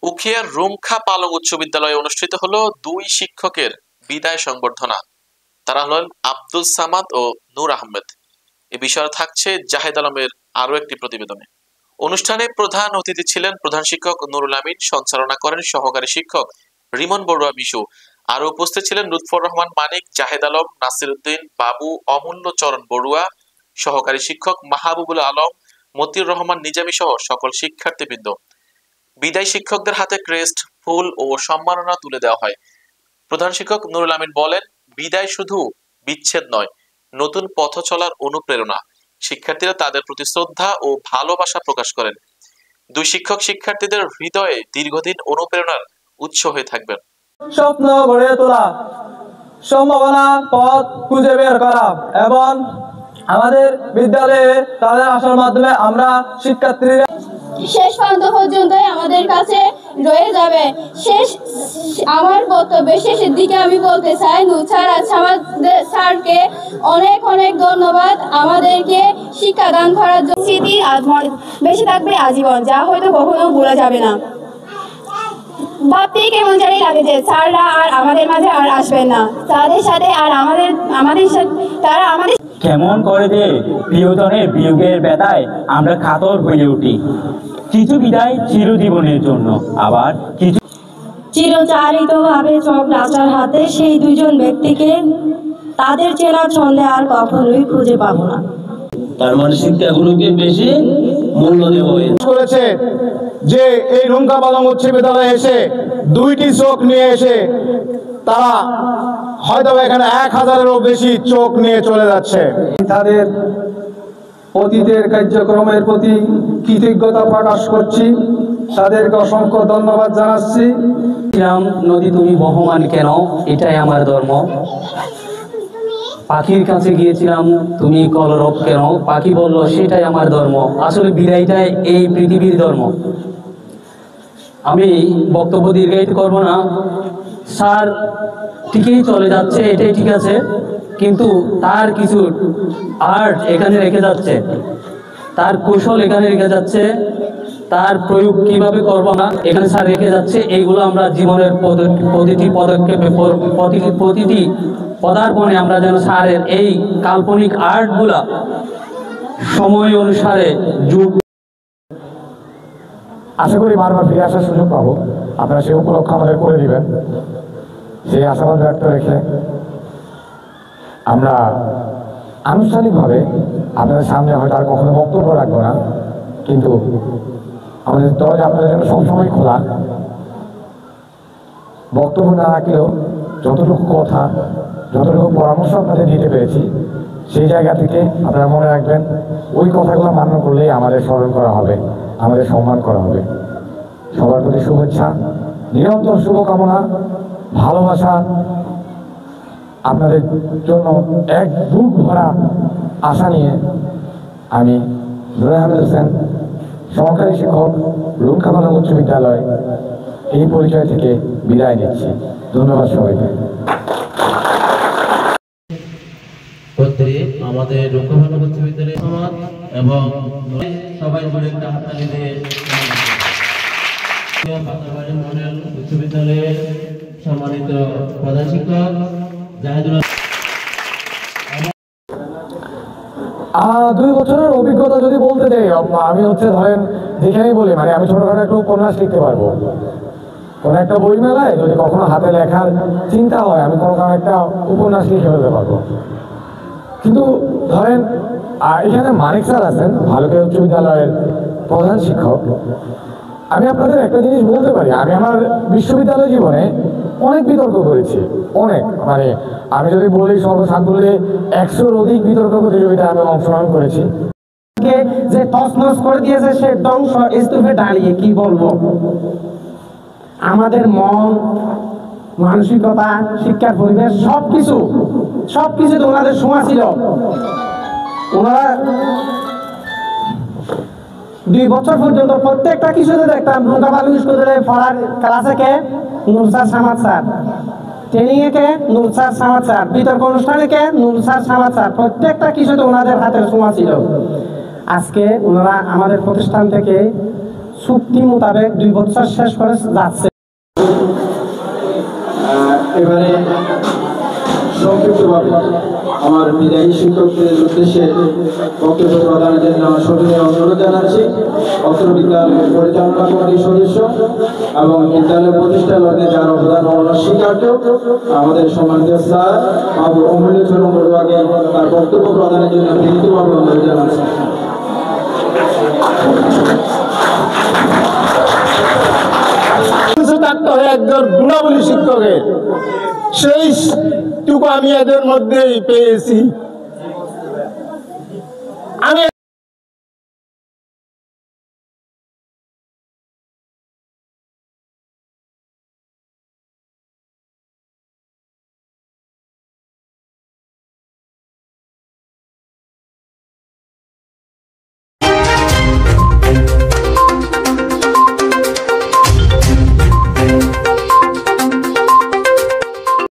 উখিয়ার রুমখা পালং উচ্চ বিদ্যালয়ে অনুষ্ঠিত হলো দুই শিক্ষকের বিদায় সংবর্ধনা। তারা হলেন আব্দুল সামাদ ও নূর আহমেদ। এ বিষয়ে থাকছে জাহেদ আলমের আরো একটি প্রতিবেদনে। অনুষ্ঠানে প্রধান অতিথি ছিলেন প্রধান শিক্ষক নুরুল আমিন, সঞ্চালনা করেন সহকারী শিক্ষক রিমন বড়ুয়া বিশু। আরো উপস্থিত ছিলেন লুৎফর রহমান মানিক, জাহেদ আলম, নাসির উদ্দিন বাবু, অমূল্য চরণ বড়ুয়া, সহকারী শিক্ষক মাহবুবুল আলম, মতিউর রহমান নিজামী সহ সকল শিক্ষার্থীবৃন্দ। বিদায়ী শিক্ষকদের হাতে ক্রেস্ট, ফুল ও সম্মাননা তুলে দেওয়া হয়। প্রধান শিক্ষক নুরুল আমিন বলেন, বিদায় শুধু বিচ্ছেদ নয়, নতুন পথ চলার অনুপ্রেরণা। শিক্ষার্থীরা তাদের প্রতি শ্রদ্ধা ও ভালোবাসা প্রকাশ করেন। দুই শিক্ষক শিক্ষার্থীদের হৃদয়ে দীর্ঘদিন অনুপ্রেরণার উৎস হয়ে থাকবেন। স্বপ্ন গড়ে তোলা, সম্ভাবনা পথ খুঁজে বের করা এবং আমাদের বিদ্যালয়ে তাদের আসার মাধ্যমে আমরা শিক্ষার্থীরা শেষ প্রান্ত পর্যন্তই আমাদের কাছে রয়ে যাবে। আমার বক্তব্যের শেষের দিকে আমি বলতে চাই, নুরুল আমাদের স্যারকে অনেক অনেক ধন্যবাদ আমাদেরকে শিক্ষাদান করার জন্য। স্মৃতি বেশি থাকবে আজীবন, যা হয়তো কখনো ভোলা যাবে না। ভাবতেই কেমন জানি লাগে যে স্যাররা আর আমাদের মাঝে আর আসবেন না। তাদের সাথে আর আমাদের সাথে তারা আমাদের কেমন করে যে প্রিয়জনের বিয়োগের ব্যথায় আমরা কাতর হয়ে উঠি। কিছু বিদায় চিরজীবনের জন্য, আবার কিছু চিরচারিতভাবে চোখ রাজার হাতে সেই দুজন ব্যক্তিকে তাদের চেনা ছন্দে আর কখনোই খুঁজে পাবো না। তার মানে শিক্ষাগুলোকে বেশি মূল্য দেওয়া করেছে যে এই রুমখা পালং উচ্চ বিদ্যালয়ে এসে দুইটি চোখ নিয়ে এসে তারা হয়তো এখানে 1000-এরও বেশি চোখ নিয়ে চলে যাচ্ছে। তাদের অতীতের কার্যক্রমের প্রতি কৃতজ্ঞতা প্রকাশ করছি, তাদেরকে অসংখ্য ধন্যবাদ জানাচ্ছি। নদী তুমি বহমান কেন, এটাই আমার ধর্ম। পাখির কাছে গিয়েছিলাম, তুমি কলরব কেন, পাখি বলল সেটাই আমার ধর্ম। আসলে বিদায়টাই এই পৃথিবীর ধর্ম। আমি বক্তব্য দীর্ঘায়িত করব না। স্যার ঠিকই চলে যাচ্ছে, এটাই ঠিক আছে, কিন্তু তার কিছু আর্ট এখানে রেখে যাচ্ছে, তার কৌশল এখানে রেখে যাচ্ছে, তার প্রয়োগ কিভাবে করব না এখানে স্যার রেখে যাচ্ছে। এইগুলো আমরা জীবনের প্রতিটি পদক্ষেপে প্রতিটি পদার্পণে আমরা যেন স্যারের এই কাল্পনিক আর্টগুলা সময় অনুসারে যুগ। আশা করি বারবার ফিরে আসার সুযোগ পাবো, আপনারা সেই উপলক্ষ আমাদের করে দিবেন। সেই আশাবাদ ব্যক্ত রেখে আমরা আনুষ্ঠানিকভাবে আপনাদের সামনে হয়তো আর কখনো বক্তব্য রাখবো না, কিন্তু আমাদের দরজা আপনাদের জন্য সবসময় খোলা। বক্তব্য না রাখলেও যতটুকু কথা, যতটুকু পরামর্শ আপনাদের দিতে পেরেছি, সেই জায়গা থেকে আপনারা মনে রাখবেন, ওই কথাগুলো মান্য করলেই আমাদের স্মরণ করা হবে, আমাদের সম্মান করা হবে। সবার প্রতি শুভেচ্ছা, নিরন্তর শুভকামনা, ভালোবাসা, আপনাদের জন্য এক বুক ভরা আশা নিয়ে আমি নুরুল আহমেদ হোসেন, সহকারী শিক্ষক, রুমখা পালং উচ্চ বিদ্যালয়, এই পরিচয় থেকে বিদায় নিচ্ছি। ধন্যবাদ সবাইকে। আমাদের রুমখা পালং উচ্চ বিদ্যালয় এবং সবাই মিলে একটা হাততালি দিয়ে মডেল উচ্চ বিদ্যালয়ের সম্মানিত প্রধান শিক্ষক জাহেদুল। 2 বছরের অভিজ্ঞতা যদি বলতে যাই, আমি ধরেন যেখানেই বলি, মানে আমি ছোটখাটো একটা উপন্যাস লিখতে পারবো। কোনো একটা বই মেলায় যদি কখনো হাতে লেখার চিন্তা হয়, আমি কোনো একটা উপন্যাস লিখে ফেলতে পারবো। কিন্তু ধরেন এখানে মানিক স্যার আছেন, ভালুকা উচ্চ বিদ্যালয়ের প্রধান শিক্ষক। আমি আপনাদের একটা জিনিস বলতে পারি, আমি আমার বিশ্ববিদ্যালয় জীবনে অনেক বিতর্ক করেছি, অনেক, মানে আমি যদি বলি সর্বসাকুল্যে 100-র অধিক বিতর্ক প্রতিযোগিতায় আমি অংশগ্রহণ করেছি। যে তছনছ করে দিয়েছে সে ধ্বংস স্তূপে দাঁড়িয়ে কি বলবো। আমাদের মন মানসিকতা শিক্ষার পরিবেশ সবকিছু ওনাদের সময় ছিল। ওনারা 2 বছর পর্যন্ত প্রত্যেকটা কিছুতে দেখতাম রুমখা পালং স্কুলে পড়ার ক্লাসে কে নুরুল সামাদ স্যার, ট্রেনিং এ কে নুরুল সামাদ স্যার, বিতর্ক অনুষ্ঠানে কে নুরুল সামাদ স্যার, প্রত্যেকটা কিছুতে ওনাদের হাতের ছোঁয়া ছিল। আজকে ওনারা আমাদের প্রতিষ্ঠান থেকে চুক্তি মোতাবেক 2 বছর শেষ করে যাচ্ছে। এবারে সংক্ষিপ্তভাবে আমার বিদায়ী শিক্ষকদের উদ্দেশ্যে বক্তব্য প্রদানের জন্য সবিনয় অনুরোধ জানাচ্ছি অত্র বিদ্যালয়ের পরিচালনা কমিটির সদস্য এবং বিদ্যালয় প্রতিষ্ঠা লগ্নে যার অবদান অনস্বীকার্য আমাদের সম্মানিত স্যার বাবু অমূল্য চরণ বড়ুয়াকে তার বক্তব্য প্রদানের জন্য বিনীতভাবে অনুরোধ জানাচ্ছি। থাকতে হয় একজন গুণাবলী শিক্ষকের, সেইটুকু আমি এদের মধ্যেই পেয়েছি। আমি